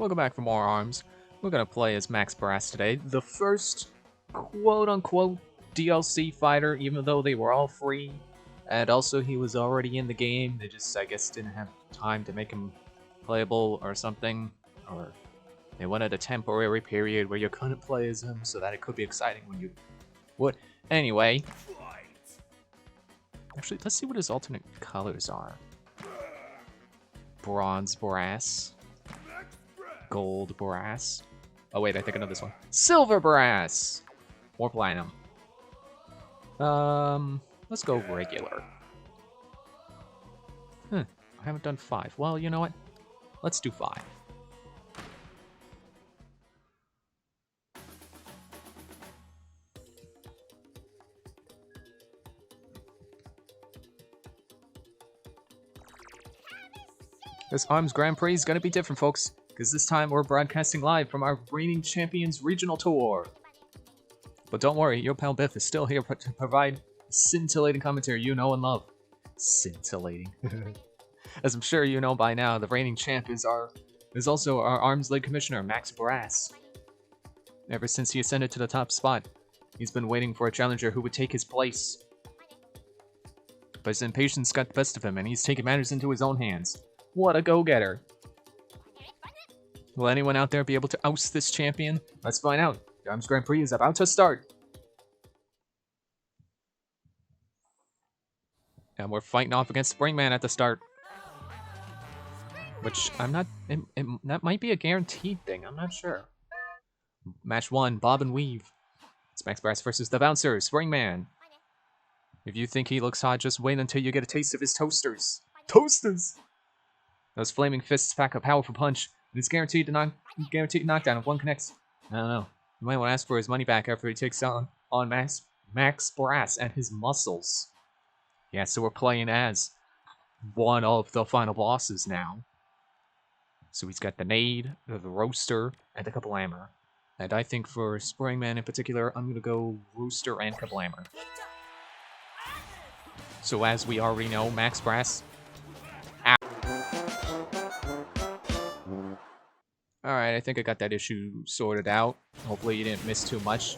Welcome back for more arms. We're gonna play as Max Brass today, the first quote-unquote DLC fighter, even though they were all free. And also he was already in the game, they just, I guess, didn't have time to make him playable or something. Or they wanted a temporary period where you couldn't play as him so that it could be exciting when you would. Anyway. Actually, let's see what his alternate colors are. Bronze Brass. Gold Brass. Oh wait, I think I know this one. Silver Brass! Or Platinum. Let's go regular. I haven't done 5. Well, you know what? Let's do 5. This ARMS Grand Prix is gonna be different, folks, because this time we're broadcasting live from our Reigning Champions Regional Tour. But don't worry, your pal Biff is still here to provide scintillating commentary you know and love. Scintillating. As I'm sure you know by now, the reigning champ is also our Arms League Commissioner, Max Brass. Ever since he ascended to the top spot, he's been waiting for a challenger who would take his place. But his impatience got the best of him, and he's taken matters into his own hands. What a go-getter. Will anyone out there be able to oust this champion? Let's find out. The Arms Grand Prix is about to start. And we're fighting off against Springman at the start. Which, I'm not... that might be a guaranteed thing, I'm not sure. Match 1, Bob and Weave. It's Max Brass versus the Bouncer, Springman. If you think he looks hot, just wait until you get a taste of his toasters. Toasters! Those flaming fists pack a powerful punch, and it's guaranteed knockdown if one connects. I don't know. You might want to ask for his money back after he takes on Max Brass and his muscles. Yeah, so we're playing as one of the final bosses now. So he's got the Nade, the Roaster, and the Kablammer. And I think for Springman in particular, I'm going to go Roaster and Kablammer. So as we already know, Max Brass... Alright, I think I got that issue sorted out. Hopefully you didn't miss too much.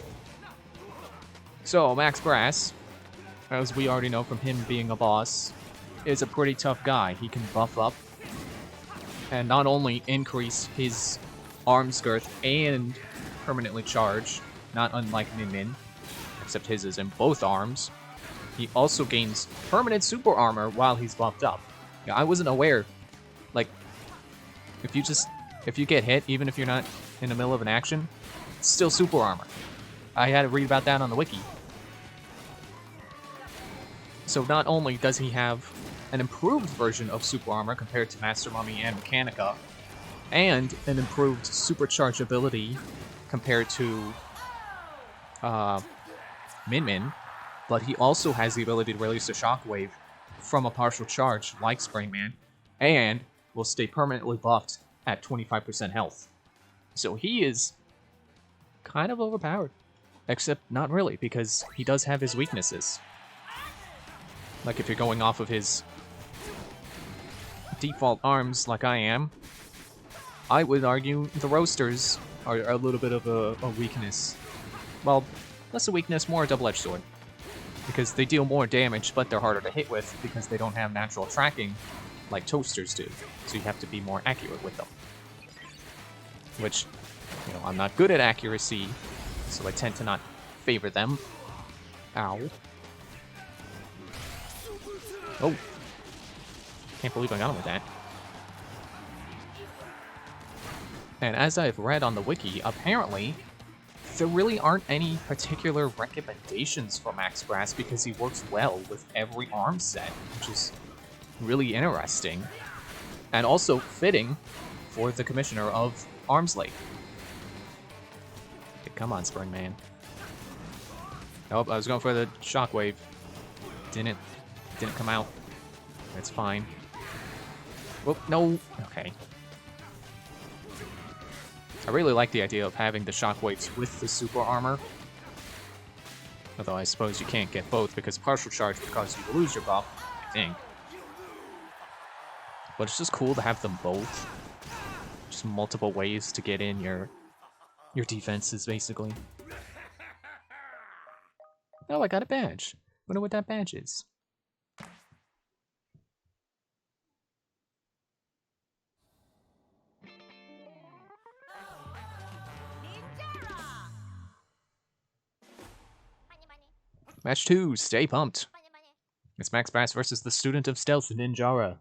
So, Max Brass, as we already know from him being a boss, is a pretty tough guy. He can buff up and not only increase his arm's girth and permanently charge, not unlike Min Min, except his is in both arms. He also gains permanent super armor while he's buffed up. Yeah, I wasn't aware. Like, if you get hit, even if you're not in the middle of an action, it's still super armor. I had to read about that on the wiki. So not only does he have an improved version of super armor compared to Master Mummy and Mechanica, and an improved supercharge ability compared to Min Min, but he also has the ability to release a shockwave from a partial charge like Springman, and will stay permanently buffed at 25% health. So he is kind of overpowered. Except not really, because he does have his weaknesses. Like if you're going off of his default arms like I am, I would argue the Roasters are a little bit of a weakness. Well, less a weakness, more a double-edged sword. Because they deal more damage, but they're harder to hit with because they don't have natural tracking like Toasters do. So you have to be more accurate with them. Which, you know, I'm not good at accuracy, so I tend to not favor them. Ow. Oh. Can't believe I got him with that. And as I've read on the wiki, apparently, there really aren't any particular recommendations for Max Brass because he works well with every arm set, which is really interesting. And also fitting for the commissioner of Arms League. Okay, come on, Springman. Nope, I was going for the shockwave. Didn't come out. That's fine. Oh, no. Okay. I really like the idea of having the shockwaves with the super armor. Although I suppose you can't get both because partial charge would cause you to lose your buff, I think. But it's just cool to have them both. there's multiple ways to get in your defenses, basically. Oh, I got a badge. Wonder what that badge is. Match 2, stay pumped. It's Max Brass versus the student of stealth, Ninjara.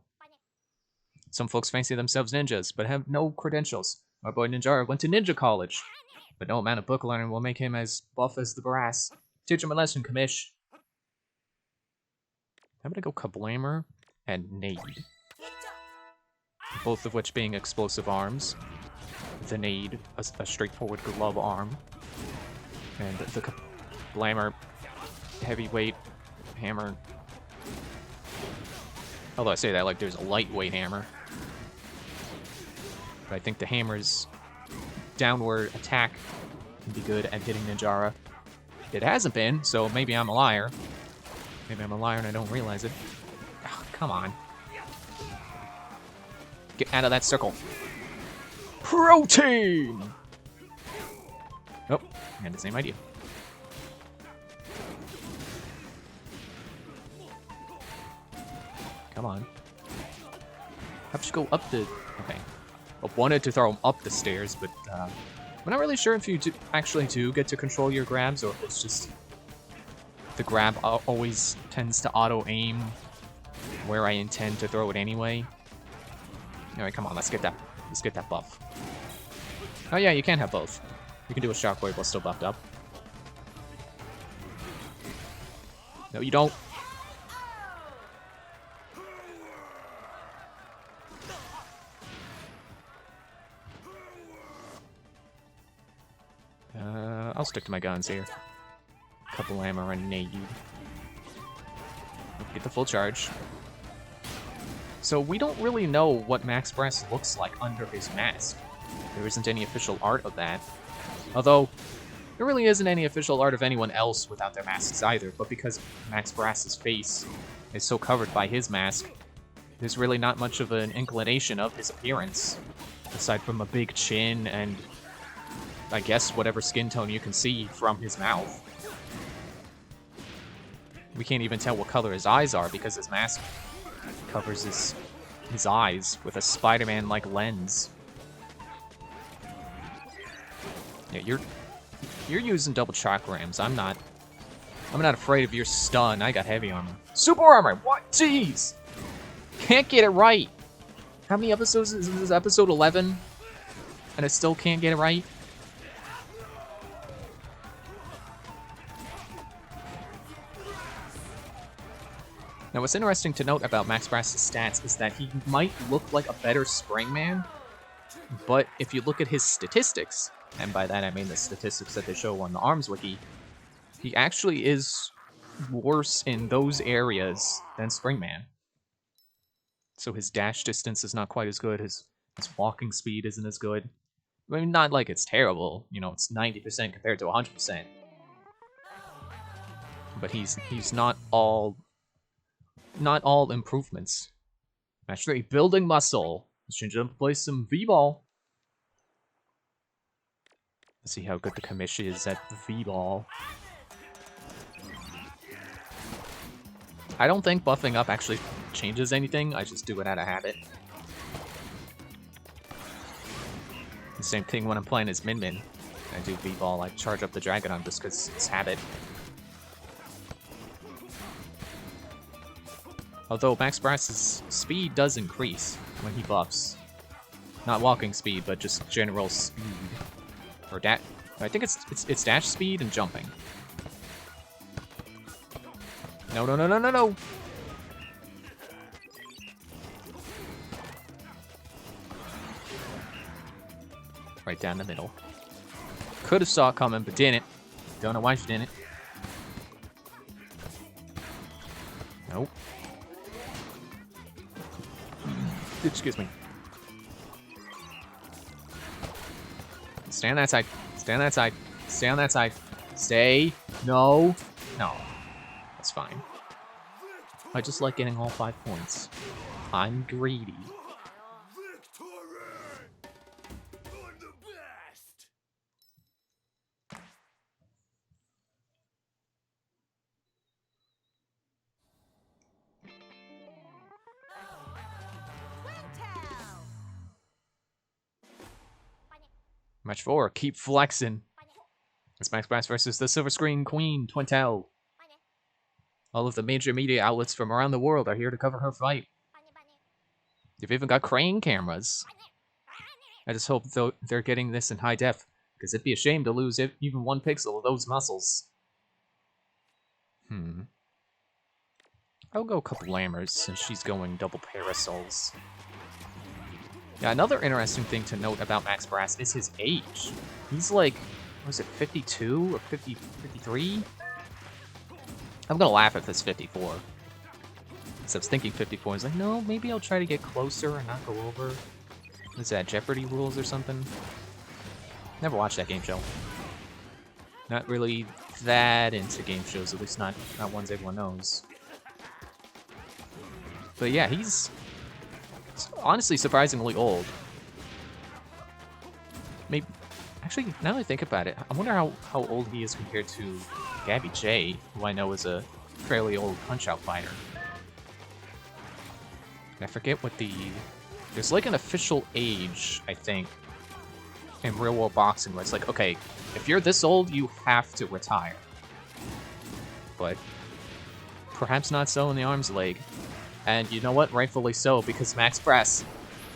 Some folks fancy themselves ninjas, but have no credentials. Our boy Ninjara went to ninja college, but no amount of book learning will make him as buff as the brass. Teach him a lesson, commish. I'm gonna go Kablamer and Nade. Both of which being explosive arms. The Nade, a straightforward glove arm. And the Kablamer, heavyweight hammer. Although I say that like there's a lightweight hammer. But I think the hammer's downward attack can be good at hitting Ninjara. It hasn't been, so maybe I'm a liar. Maybe I'm a liar and I don't realize it. Oh, come on. Get out of that circle. Protein! Oh, I had the same idea. Come on. How about you go up the... Okay. I wanted to throw him up the stairs, but I'm not really sure if you actually do get to control your grabs, or if it's just... The grab always tends to auto-aim where I intend to throw it anyway. Alright, come on, let's get that buff. Oh yeah, you can have both. You can do a shockwave while still buffed up. No, you don't. I'll stick to my guns here. Couple ammo and Nade. Get the full charge. So we don't really know what Max Brass looks like under his mask. There isn't any official art of that. Although, there really isn't any official art of anyone else without their masks either, but because Max Brass's face is so covered by his mask, there's really not much of an inclination of his appearance, aside from a big chin and, I guess, whatever skin tone you can see from his mouth. We can't even tell what color his eyes are because his mask covers his eyes with a Spider-Man-like lens. Yeah, you're using double chakrams. I'm not afraid of your stun. I got heavy armor. Super armor! What? Jeez! Can't get it right! How many episodes is this? Episode 11? And I still can't get it right? Now, what's interesting to note about Max Brass's stats is that he might look like a better Springman, but if you look at his statistics, and by that I mean the statistics that they show on the ARMS wiki, he actually is worse in those areas than Springman. So his dash distance is not quite as good, his walking speed isn't as good. I mean, not like it's terrible, you know, it's 90% compared to 100%. But he's not all improvements. Match 3, building muscle. Let's change it up and play some V-Ball. Let's see how good the commish is at V-Ball. I don't think buffing up actually changes anything, I just do it out of habit. The same thing when I'm playing as Min Min. I do V-Ball, I charge up the Dragon Arm just because it's habit. Although Max Brass's speed does increase when he buffs. Not walking speed, but just general speed. Or dash. I think it's dash speed and jumping. No, no, no, no, no, no! Right down the middle. Could have saw it coming, but didn't. Don't know why she didn't. Nope. Excuse me. Stay on that side. Stay on that side. Stay on that side. Stay. No. No. That's fine. I just like getting all 5 points. I'm greedy. Match 4, keep flexing. It's Max Brass versus the Silver Screen Queen, Twintel. All of the major media outlets from around the world are here to cover her fight. They've even got crane cameras. I just hope they're getting this in high def, because it'd be a shame to lose even 1 pixel of those muscles. I'll go a couple Lammers since she's going double parasols. Yeah, another interesting thing to note about Max Brass is his age. He's like, what was it, 52 or 53? I'm gonna laugh if it's 54. So I was thinking 54. I was like, no, maybe I'll try to get closer and not go over. What is that, Jeopardy rules or something? Never watched that game show. Not really that into game shows, at least not ones everyone knows. But yeah, he's honestly surprisingly old. Maybe, actually, now that I think about it, I wonder how old he is compared to Gabby J, who I know is a fairly old Punch-Out fighter. I forget what there's like an official age, I think, in real world boxing where it's like, okay, if you're this old, you have to retire. But perhaps not so in the arms league. And you know what? Rightfully so, because Max Brass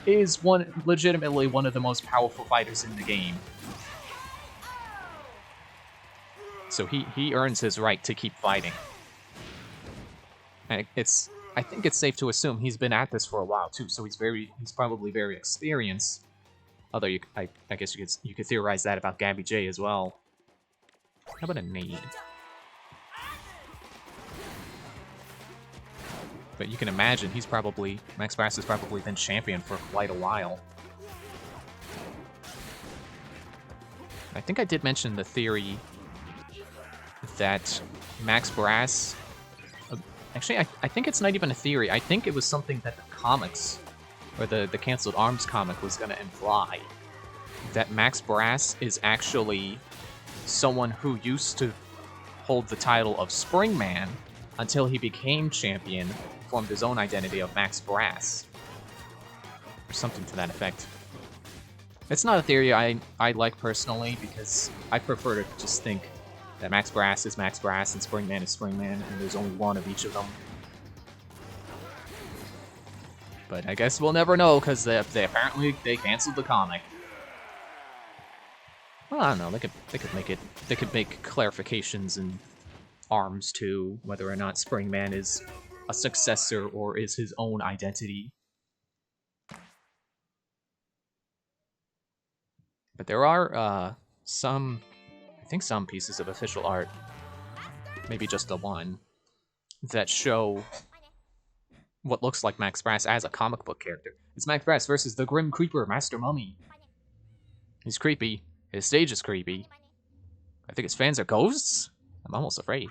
is legitimately one of the most powerful fighters in the game. So he earns his right to keep fighting. And I think it's safe to assume he's been at this for a while too, so he's probably very experienced. Although I guess you could theorize that about Gabby J as well. How about a nade? But you can imagine Max Brass has probably been champion for quite a while. I think I did mention the theory that Max Brass... Actually, I think it's not even a theory. I think it was something that the comics, or the Cancelled Arms comic, was going to imply. That Max Brass is actually someone who used to hold the title of Springman until he became champion, formed his own identity of Max Brass. Or something to that effect. It's not a theory I like personally, because I prefer to just think that Max Brass is Max Brass and Springman is Springman, and there's only one of each of them. But I guess we'll never know, because they apparently canceled the comic. Well, I don't know. They could make clarifications in Arms too, whether or not Springman is a successor or is his own identity. But there are some pieces of official art, maybe just the one, that show what looks like Max Brass as a comic book character. It's Max Brass versus the Grim Creeper, Master Mummy. He's creepy. His stage is creepy. I think his fans are ghosts? I'm almost afraid.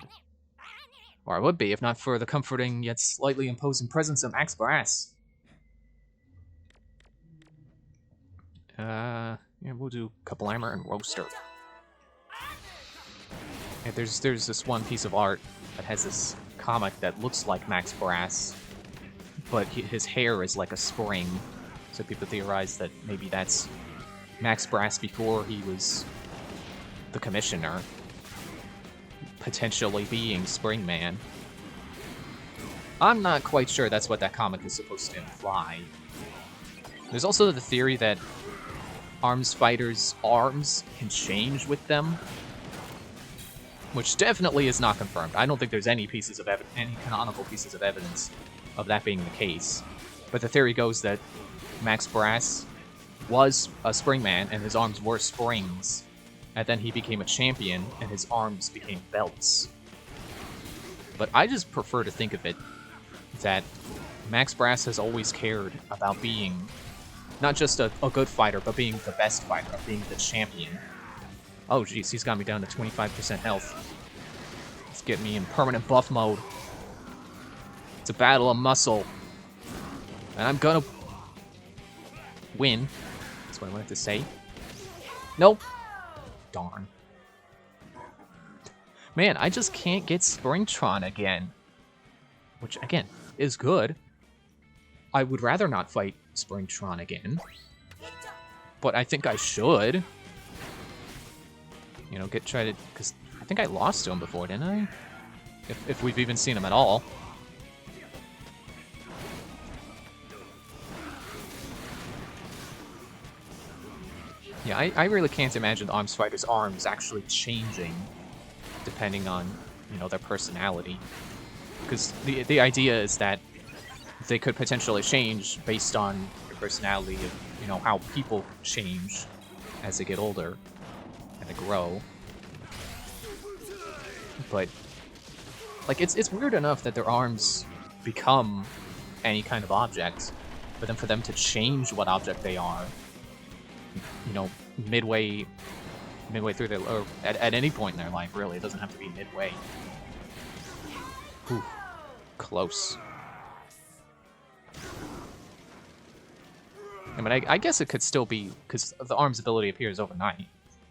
Or I would be, if not for the comforting yet slightly imposing presence of Max Brass. Yeah, we'll do Kablammer and Roaster. Yeah, there's this one piece of art that has this comic that looks like Max Brass, but his hair is like a spring. So people theorize that maybe that's Max Brass before he was the commissioner, potentially being Springman. I'm not quite sure that's what that comic is supposed to imply. There's also the theory that Arms fighters' arms can change with them, which definitely is not confirmed. I don't think there's any canonical pieces of evidence of that being the case. But the theory goes that Max Brass was a Springman and his arms were springs, and then he became a champion and his arms became belts. But I just prefer to think of it that Max Brass has always cared about being not just a good fighter, but being the best fighter, being the champion. Oh jeez, he's got me down to 25% health. Let's get me in permanent buff mode. It's a battle of muscle. And I'm gonna win. That's what I wanted to say. Nope. Darn. Man, I just can't get Springtron again. Which, again, is good. I would rather not fight Springtron again. But I think I should. You know, try to, because I think I lost to him before, didn't I? If we've even seen him at all. Yeah, I really can't imagine the Arms Fighter's arms actually changing depending on, you know, their personality. Because the idea is that they could potentially change based on your personality of, you know, how people change as they get older and they grow. But, like, it's weird enough that their arms become any kind of object, but then for them to change what object they are, you know, midway through their, or at any point in their life, really. It doesn't have to be midway. Whew. Close. I mean, I guess it could still be, because the arm's ability appears overnight,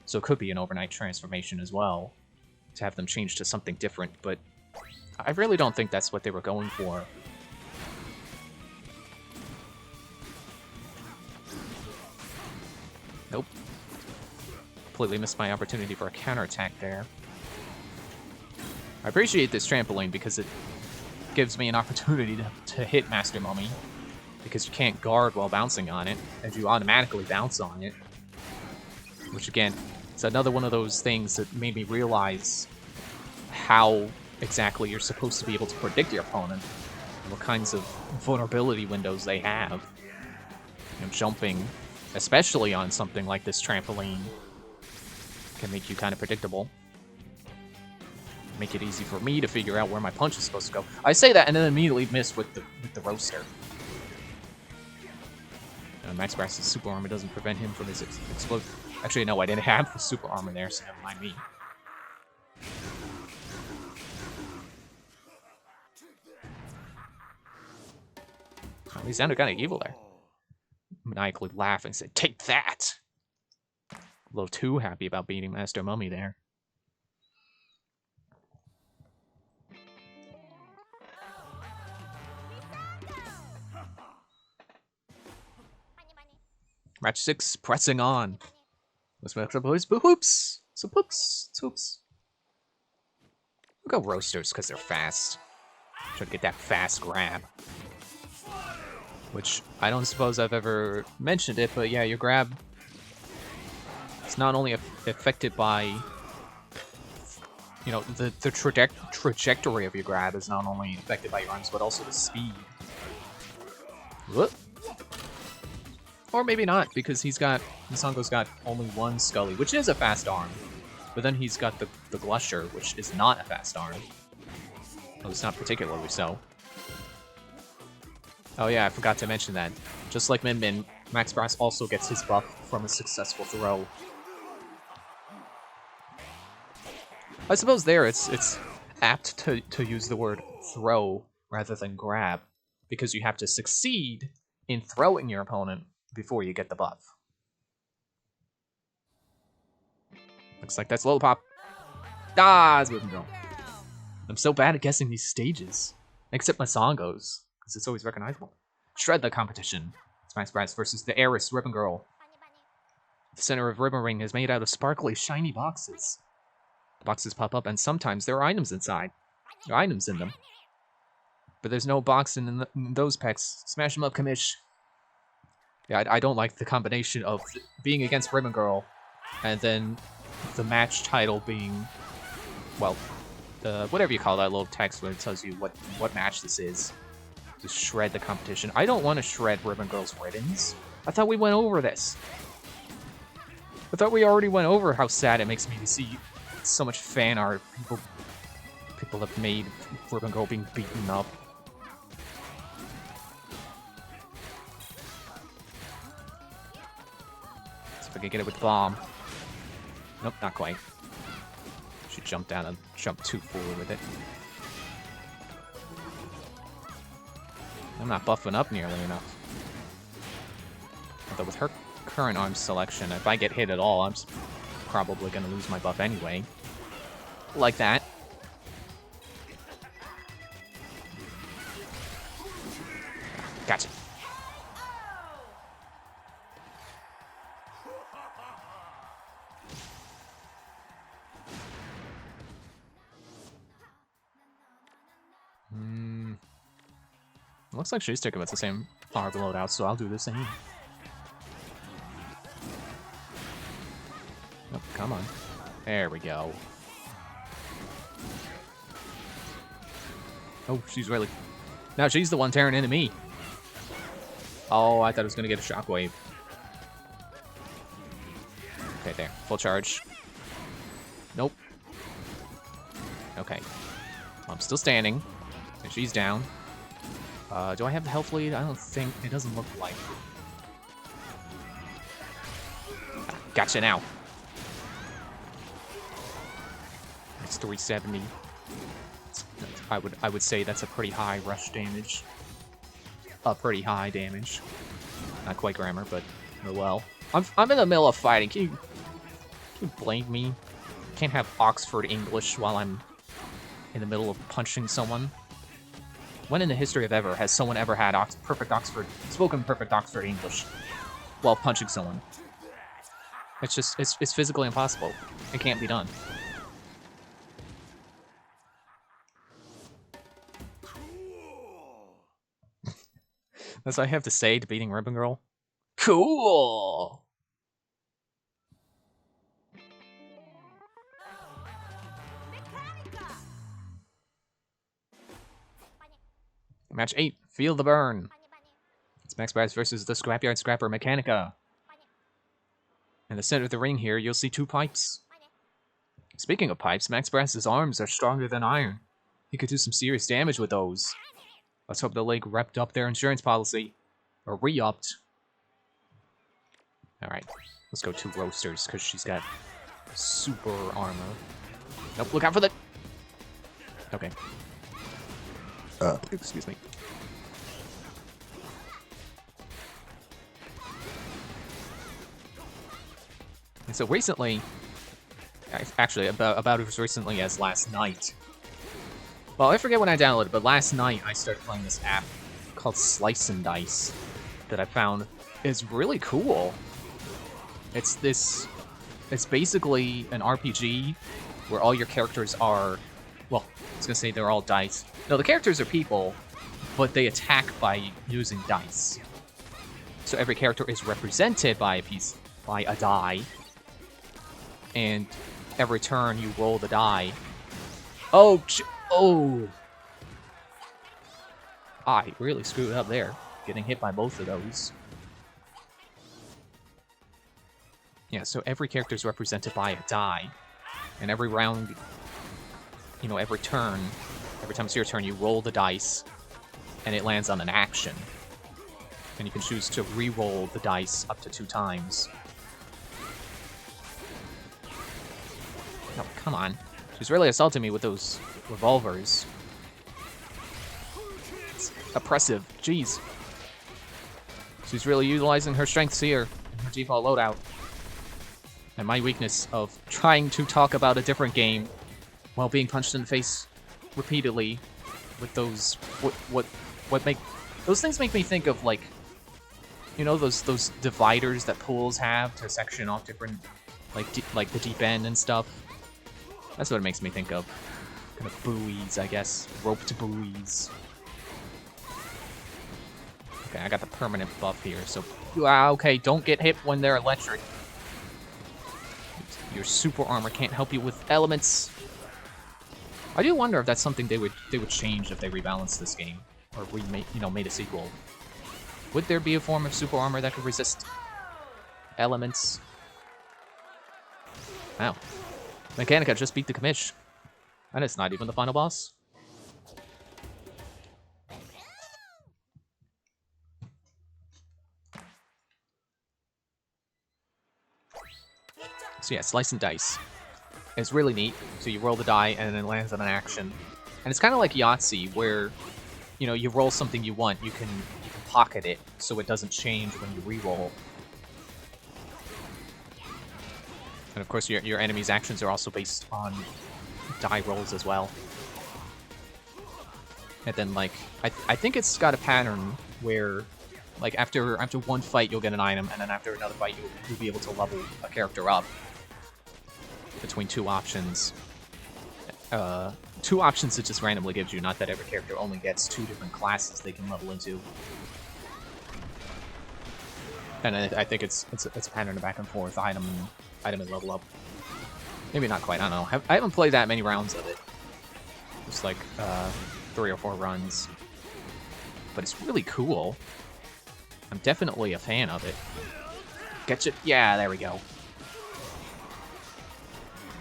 so it could be an overnight transformation as well, to have them change to something different, but I really don't think that's what they were going for. Nope. Completely missed my opportunity for a counterattack there. I appreciate this trampoline because it gives me an opportunity to hit Master Mummy, because you can't guard while bouncing on it, and you automatically bounce on it. Which again, it's another one of those things that made me realize how exactly you're supposed to be able to predict your opponent, and what kinds of vulnerability windows they have. You know, jumping, especially on something like this trampoline, can make you kind of predictable. Make it easy for me to figure out where my punch is supposed to go. I say that and then immediately miss with the roaster. Max Brass's super armor doesn't prevent him from his explosion. Actually, no, I didn't have the super armor there, so never mind me. Oh, he sounded kind of evil there. Maniacally laughing, said, "Take that!" A little too happy about beating Master Mummy there. Match 6, pressing on. Let's make the boys hoops. So hoops. We'll go roasters because they're fast. Try to get that fast grab. Which I don't suppose I've ever mentioned it, but yeah, your grab. It's not only affected by, you know, the trajectory of your grab is not only affected by your arms, but also the speed. Whoop. Or maybe not, because Misango's got only one Scully, which is a fast arm. But then he's got the Glusher, which is not a fast arm. Well, it's not particularly so. Oh yeah, I forgot to mention that. Just like Min Min, Max Brass also gets his buff from a successful throw. I suppose there it's apt to use the word throw rather than grab, because you have to succeed in throwing your opponent before you get the buff. Looks like that's Lollipop. Ah, it's moving on. I'm so bad at guessing these stages. Except Misango's, because it's always recognizable. Shred the competition. It's Max Brass versus the heiress Ribbon Girl. The center of Ribbon Ring is made out of sparkly, shiny boxes. The boxes pop up, and sometimes there are items inside. There are items in them. But there's no box in those packs. Smash them up, Kamish. Yeah, I don't like the combination of being against Ribbon Girl and then the match title being, well, whatever you call that little text when it tells you what match this is. Just shred the competition. I don't want to shred Ribbon Girl's ribbons. I thought we went over this. I thought we already went over how sad it makes me to see so much fan art. People have made Ribbon Girl being beaten up. If I can get it with the bomb. Nope, not quite. She jumped down and jumped too forward with it. I'm not buffing up nearly enough. Although with her current arm selection, if I get hit at all, I'm probably going to lose my buff anyway. Like that. Gotcha. Looks like she's sticking with the same armor loadout, so I'll do the same. Oh, come on. There we go. Oh, she's really... Now she's the one tearing into me. Oh, I thought I was going to get a shockwave. Okay, there. Full charge. Nope. Okay. I'm still standing. And she's down. Do I have the health lead? I don't think. It doesn't look like. Gotcha now. It's 370. I would say that's a pretty high rush damage. Pretty high damage. Not quite grammar, but oh well. I'm in the middle of fighting. Can you blame me? Can't have Oxford English while I'm in the middle of punching someone. When in the history of ever has someone ever had spoken perfect Oxford English while punching someone? It's just, it's physically impossible. It can't be done. That's what I have to say to beating Ribbon Girl. Cool! Match 8, Feel the Burn. It's Max Brass versus the Scrapyard Scrapper Mechanica. In the center of the ring here, you'll see 2 pipes. Speaking of pipes, Max Brass's arms are stronger than iron. He could do some serious damage with those. Let's hope the league repped up their insurance policy. Or re-upped. Alright, let's go 2 Roasters, because she's got super armor. Nope, look out for the... Okay. Excuse me. And so recently, actually about as recently as last night. Well, I forget when I downloaded it, but last night I started playing this app called Slice and Dice that I found is really cool. It's basically an RPG where all your characters are, well, I was gonna say they're all dice. No, the characters are people, but they attack by using dice. So every character is represented by a die, and every turn you roll the die. Oh, I really screwed up there, getting hit by both of those. Yeah, so every character is represented by a die, and every round, you know, every turn, every time it's your turn, you roll the dice, and it lands on an action. And you can choose to re-roll the dice up to 2 times. No, come on. She's really assaulting me with those revolvers. It's oppressive. Jeez. She's really utilizing her strengths here in her default loadout. And my weakness of trying to talk about a different game while being punched in the face repeatedly with those what make those things make me think of, like, you know, those dividers that pools have to section off different, like the deep end and stuff. That's what it makes me think of. Kind of buoys, I guess. Roped buoys. Okay, I got the permanent buff here, so... okay, don't get hit when they're electric. Your super armor can't help you with elements. I do wonder if that's something they would change if they rebalanced this game. Or made a sequel. Would there be a form of super armor that could resist elements? Wow. Mechanica just beat the commish. And it's not even the final boss. So yeah, Slice and Dice. It's really neat. So you roll the die and then it lands on an action. And it's kind of like Yahtzee, where, you know, you roll something you want, you can pocket it so it doesn't change when you re-roll. And of course, your enemy's actions are also based on die rolls as well. And then, like, I think it's got a pattern where, like, after one fight you'll get an item, and then after another fight you'll be able to level a character up between 2 options, two options it just randomly gives you, not that every character only gets 2 different classes they can level into. And I think it's a pattern of back and forth, item and level up. Maybe not quite, I don't know. I haven't played that many rounds of it. Just like 3 or 4 runs. But it's really cool. I'm definitely a fan of it. Get you? Yeah, there we go.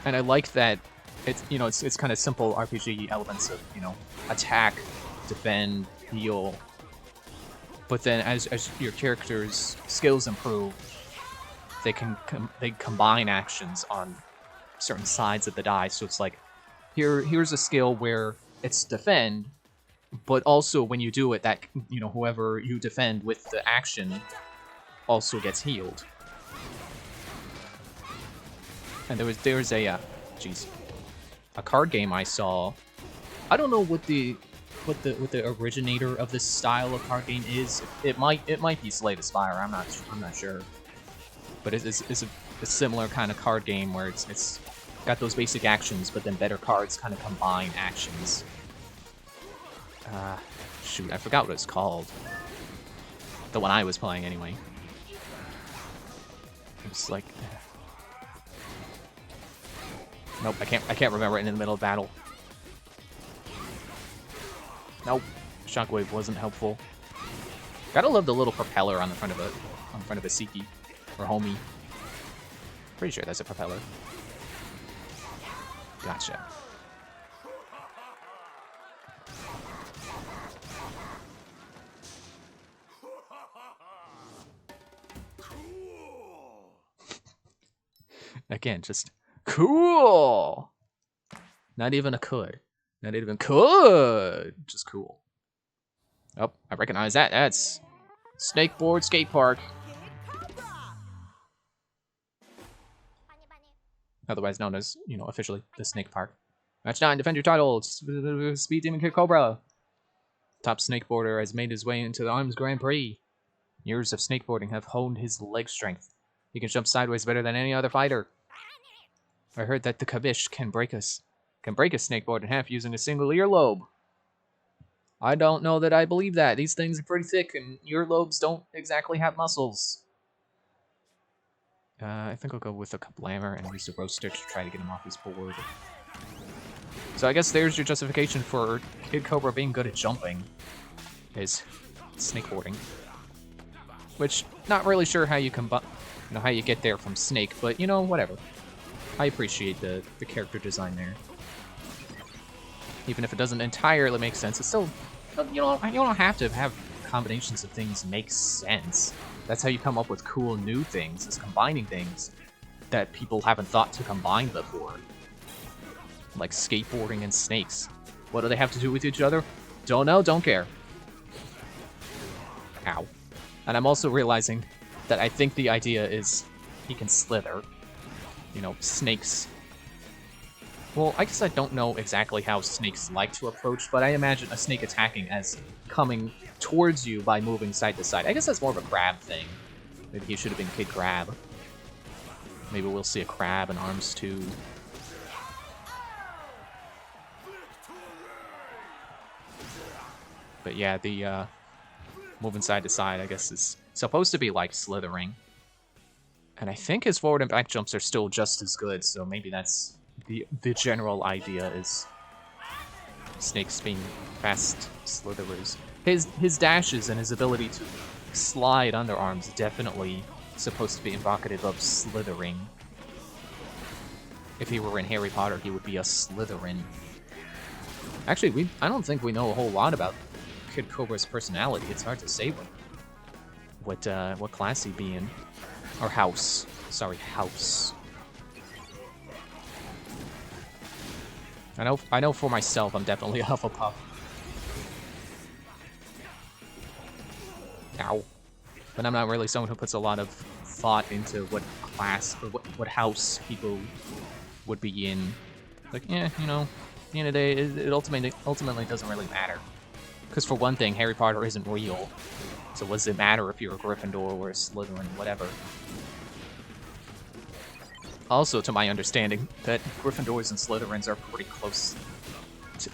And I like that it's, you know, it's kind of simple RPG elements of, you know, attack, defend, heal. But then as your character's skills improve, they combine actions on certain sides of the die. So it's like, here's a skill where it's defend, but also when you do it, that, you know, whoever you defend with the action also gets healed. And there's a card game I saw. I don't know what the originator of this style of card game is. It might be Slay the Spire. I'm not sure. But it's a similar kind of card game where it's got those basic actions, but then better cards kind of combine actions. Shoot, I forgot what it's called. The one I was playing, anyway. It was like... Nope, I can't remember it in the middle of battle. Nope, Shockwave wasn't helpful. Gotta love the little propeller on the front of a Siki or Homie. Pretty sure that's a propeller. Gotcha. Again, just cool. Not even a could. Not even could. Just cool. Oh, I recognize that. That's Snakeboard Skate Park. Otherwise known as, you know, officially the Snake Park. Match 9, defend your title. Speed Demon Kid Cobra. Top snakeboarder has made his way into the ARMS Grand Prix. Years of snakeboarding have honed his leg strength. He can jump sideways better than any other fighter. I heard that the Kabish can break a snakeboard in half using a single earlobe. I don't know that I believe that. These things are pretty thick, and earlobes don't exactly have muscles. I think I'll go with a Kablammer and use the Roaster to try to get him off his board. So I guess there's your justification for Kid Cobra being good at jumping, is snakeboarding. Which, not really sure how you how you get there from Snake, but you know, whatever. I appreciate the character design there. Even if it doesn't entirely make sense, it's still, you don't have to have combinations of things make sense. That's how you come up with cool new things, is combining things that people haven't thought to combine before. Like skateboarding and snakes. What do they have to do with each other? Don't know, don't care. Ow. And I'm also realizing that I think the idea is he can slither. You know, snakes. Well, I guess I don't know exactly how snakes like to approach, but I imagine a snake attacking as coming towards you by moving side to side. I guess that's more of a crab thing. Maybe he should have been Kid Crab. Maybe we'll see a crab in ARMS 2. But yeah, the moving side to side, I guess, is supposed to be like slithering. And I think his forward and back jumps are still just as good, so maybe that's the general idea, is snakes being fast slitherers. His dashes and his ability to slide underarms definitely supposed to be evocative of slithering. If he were in Harry Potter, he would be a Slytherin. Actually, I don't think we know a whole lot about Kid Cobra's personality. It's hard to say what class he'd be in. Or house. Sorry, house. I know for myself, I'm definitely a Hufflepuff. Ow. But I'm not really someone who puts a lot of thought into what class or what house people would be in. Like, yeah, you know, at the end of the day, it ultimately doesn't really matter. Because for one thing, Harry Potter isn't real. So what does it matter if you're a Gryffindor or a Slytherin, whatever? Also, to my understanding, that Gryffindors and Slytherins are pretty close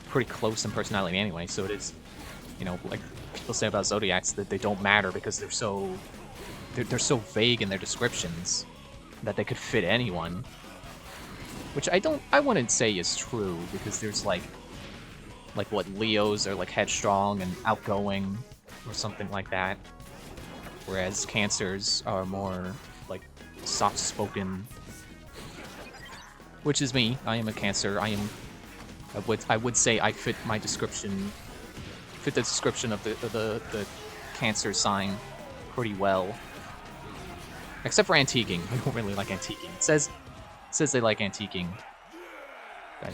pretty close in personality anyway, so it is, you know, like people say about Zodiacs, that they don't matter because they're so vague in their descriptions that they could fit anyone. Which I wouldn't say is true, because there's like what, Leos are like headstrong and outgoing or something like that, whereas Cancers are more like soft-spoken, which is me. I am a Cancer. I would say I fit the description of the Cancer sign pretty well. Except for antiquing. I don't really like antiquing. It says they like antiquing. Okay.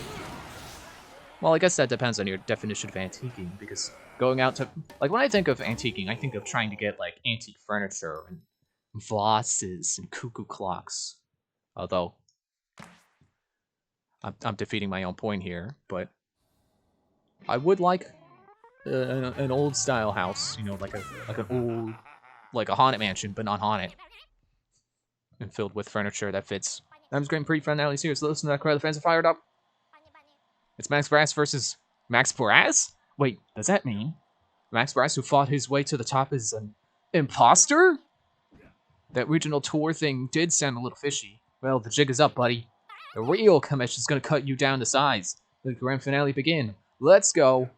Well, I guess that depends on your definition of antiquing, because going out to... Like, when I think of antiquing, I think of trying to get, like, antique furniture and vases and cuckoo clocks. Although, I'm defeating my own point here, but I would like an old-style house, you know, like an old... Like a haunted mansion, but not haunted. And filled with furniture that fits. I'm just getting pretty fun now. Serious. Listen to that crowd. The fans are fired up. It's Max Brass versus Max Brass? Wait, does that mean Max Brass, who fought his way to the top, is an imposter? That regional tour thing did sound a little fishy. Well, the jig is up, buddy. The real commission's gonna cut you down to size. The grand finale begin. Let's go.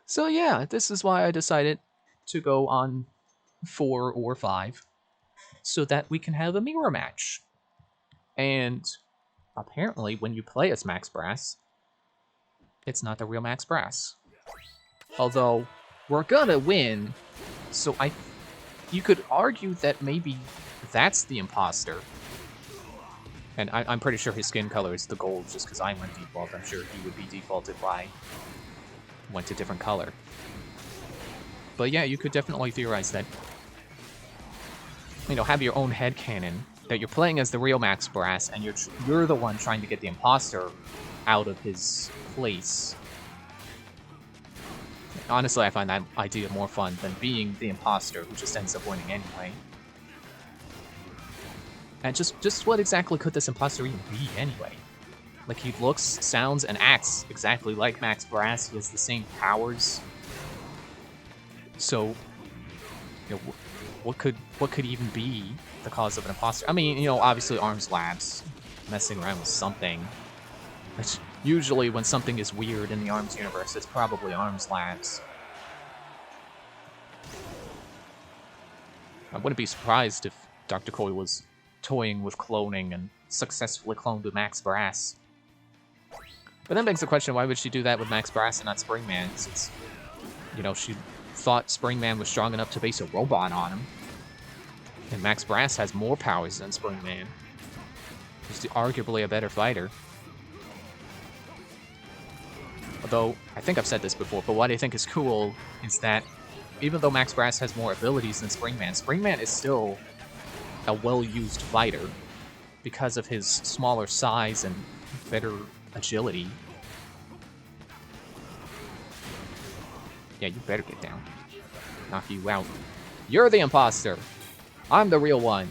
So yeah, this is why I decided to go on 4 or 5. So that we can have a mirror match. And apparently, when you play as Max Brass, it's not the real Max Brass. Although, we're gonna win, so you could argue that maybe that's the imposter. And I'm pretty sure his skin color is the gold, just because I went default. I'm sure he would be defaulted if I went to different color. But yeah, you could definitely theorize that, you know, have your own headcanon that you're playing as the real Max Brass, and you're the one trying to get the imposter out of his place. Honestly, I find that idea more fun than being the imposter who just ends up winning anyway. And just what exactly could this imposter even be anyway? Like, he looks, sounds, and acts exactly like Max Brass. He has the same powers. So, you know, what could even be the cause of an imposter? I mean, you know, obviously Arms Labs messing around with something. Which usually when something is weird in the Arms universe, it's probably Arms Labs. I wouldn't be surprised if Dr. Koi was toying with cloning and successfully cloned with Max Brass. But then begs the question, why would she do that with Max Brass and not Springman? Since, you know, she thought Springman was strong enough to base a robot on him. And Max Brass has more powers than Springman. He's arguably a better fighter. Although, I think I've said this before, but what I think is cool is that even though Max Brass has more abilities than Springman, Springman is still a well-used fighter because of his smaller size and better agility. Yeah, you better get down. Knock you out. You're the imposter. I'm the real one.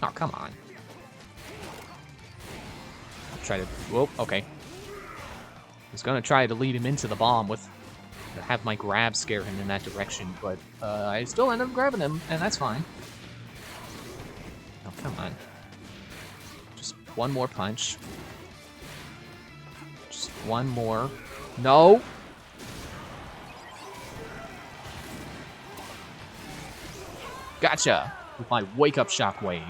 Oh, come on. I'll try to... Whoa, okay. I was gonna try to lead him into the bomb with... have my grab scare him in that direction, but I still end up grabbing him, and that's fine. Oh, come on. Just one more punch. Just one more. No! Gotcha! With my wake-up shockwave.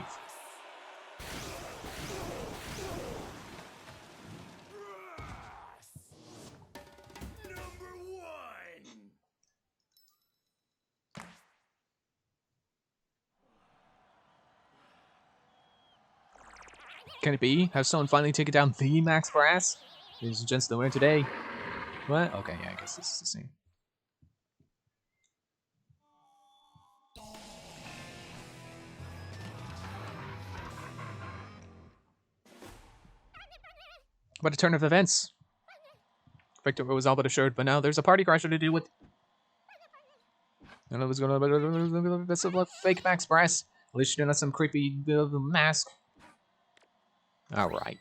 Can it be? Have someone finally taken down the Max Brass? Ladies and gents, the winner today. What? Okay, yeah, I guess this is the same. What a turn of events. Victor was all but assured, but now there's a party crasher to deal with. I know what's going on. This is a fake Max Brass. At least you're not some creepy mask. Alright.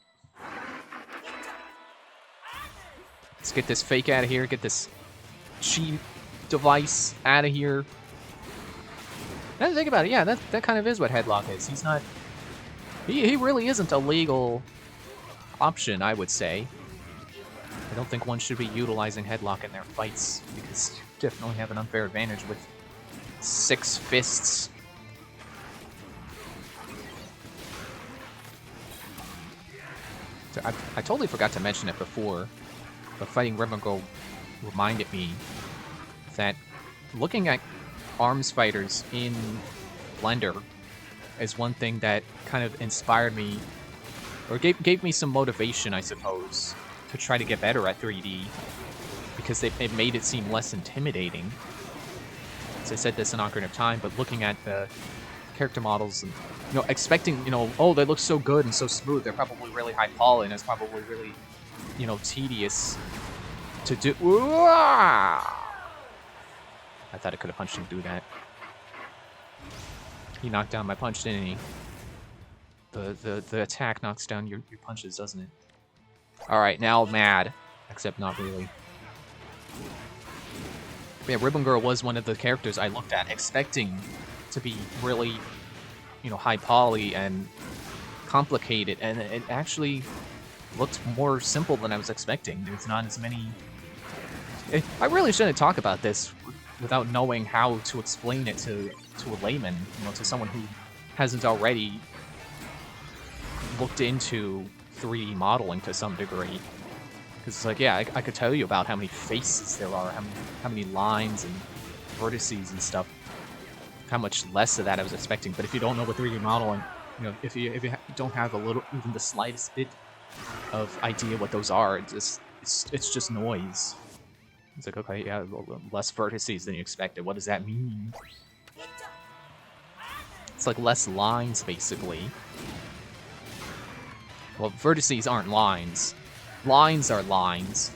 Let's get this fake out of here. Get this cheat device out of here. Now to think about it, yeah, that kind of is what headlock is. He's not... He really isn't a legal option, I would say. I don't think one should be utilizing headlock in their fights, because you definitely have an unfair advantage with 6 fists. So I totally forgot to mention it before, but fighting Ribbon Girl reminded me that looking at ARMS fighters in Blender is one thing that kind of inspired me, or gave me some motivation, I suppose, to try to get better at 3D, because it made it seem less intimidating. As I said this in Ocarina of Time, but looking at the character models and, you know, expecting, you know, oh, they look so good and so smooth, they're probably really high poly, and it's probably really, you know, tedious to do. I thought I could have punched him through that. He knocked down my punch, didn't he? The attack knocks down your punches, doesn't it? Alright, now mad. Except not really. Yeah, Ribbon Girl was one of the characters I looked at, expecting to be really, you know, high poly and complicated, and it actually looked more simple than I was expecting. There's not as many... I really shouldn't talk about this without knowing how to explain it to a layman, you know, to someone who hasn't already looked into 3D modeling to some degree. Because it's like, yeah, I could tell you about how many faces there are, how many lines and vertices and stuff, how much less of that I was expecting. But if you don't know what 3D modeling, you know, if you don't have even the slightest bit of idea what those are, it's just noise. It's like, okay, yeah, less vertices than you expected. What does that mean? It's like less lines, basically. Well, vertices aren't lines. Lines are lines.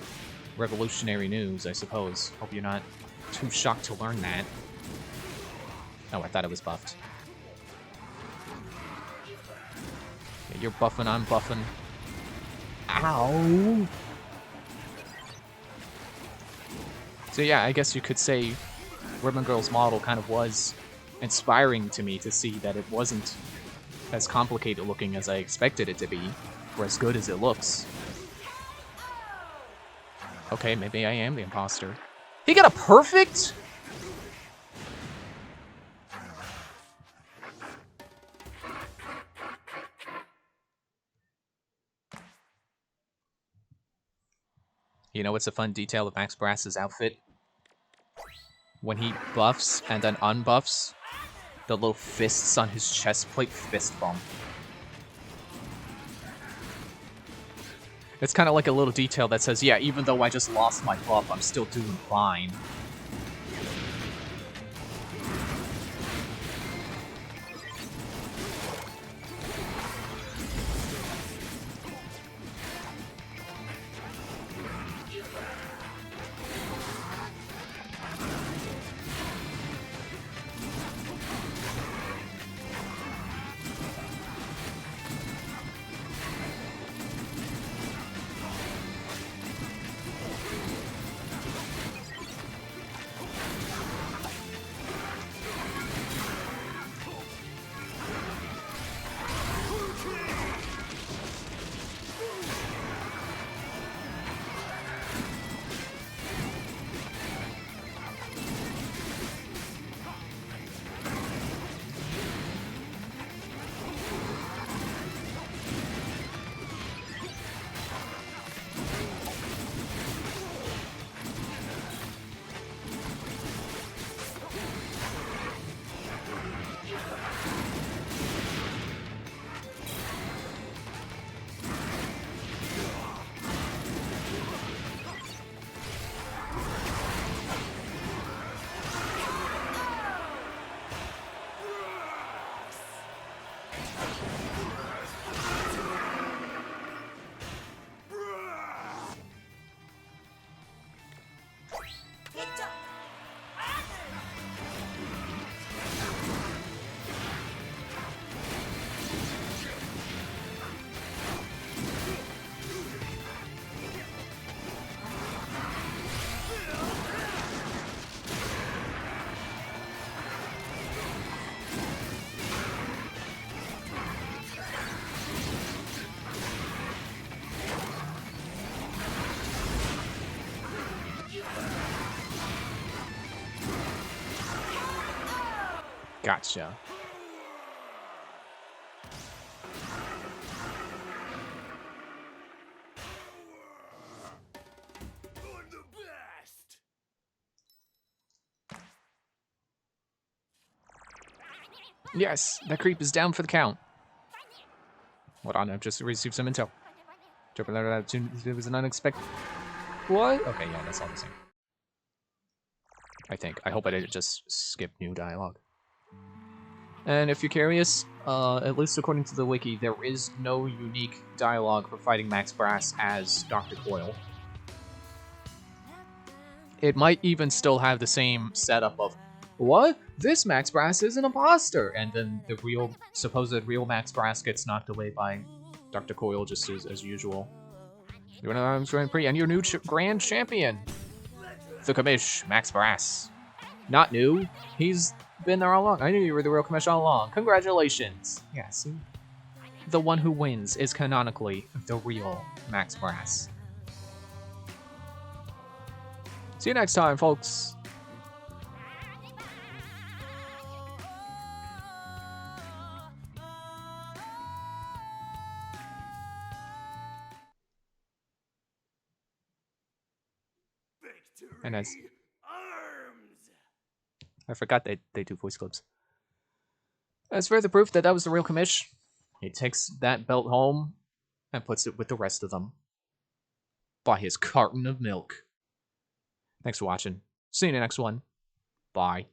Revolutionary news, I suppose. Hope you're not too shocked to learn that. Oh, I thought it was buffed. Yeah, you're buffing, I'm buffing. Ow! So yeah, I guess you could say Ribbon Girl's model kind of was inspiring to me to see that it wasn't as complicated looking as I expected it to be, or as good as it looks. Okay, maybe I am the imposter. He got a perfect? You know what's a fun detail of Max Brass's outfit? When he buffs and then unbuffs, the little fists on his chest plate fist bump. It's kind of like a little detail that says, yeah, even though I just lost my buff, I'm still doing fine. Gotcha. Yes, that creep is down for the count. Hold on, I've just received some intel. It was an unexpected... What? Okay, yeah, that's all the same. I think. I hope I didn't just skip new dialogue. And if you're curious, at least according to the wiki, there is no unique dialogue for fighting Max Brass as Dr. Coyle. It might even still have the same setup of, what? This Max Brass is an imposter! And then the supposed real Max Brass gets knocked away by Dr. Coyle just as usual. You're an Arms Grand Prix and your new Grand Champion! The commish, Max Brass. Not new. He's been there all along. I knew you were the real commish all along. Congratulations! Yeah, see? The one who wins is canonically the real Max Brass. See you next time, folks. And as I forgot they do voice clips. As for the proof that was the real commish, he takes that belt home and puts it with the rest of them. By his carton of milk. Thanks for watching. See you in the next one. Bye.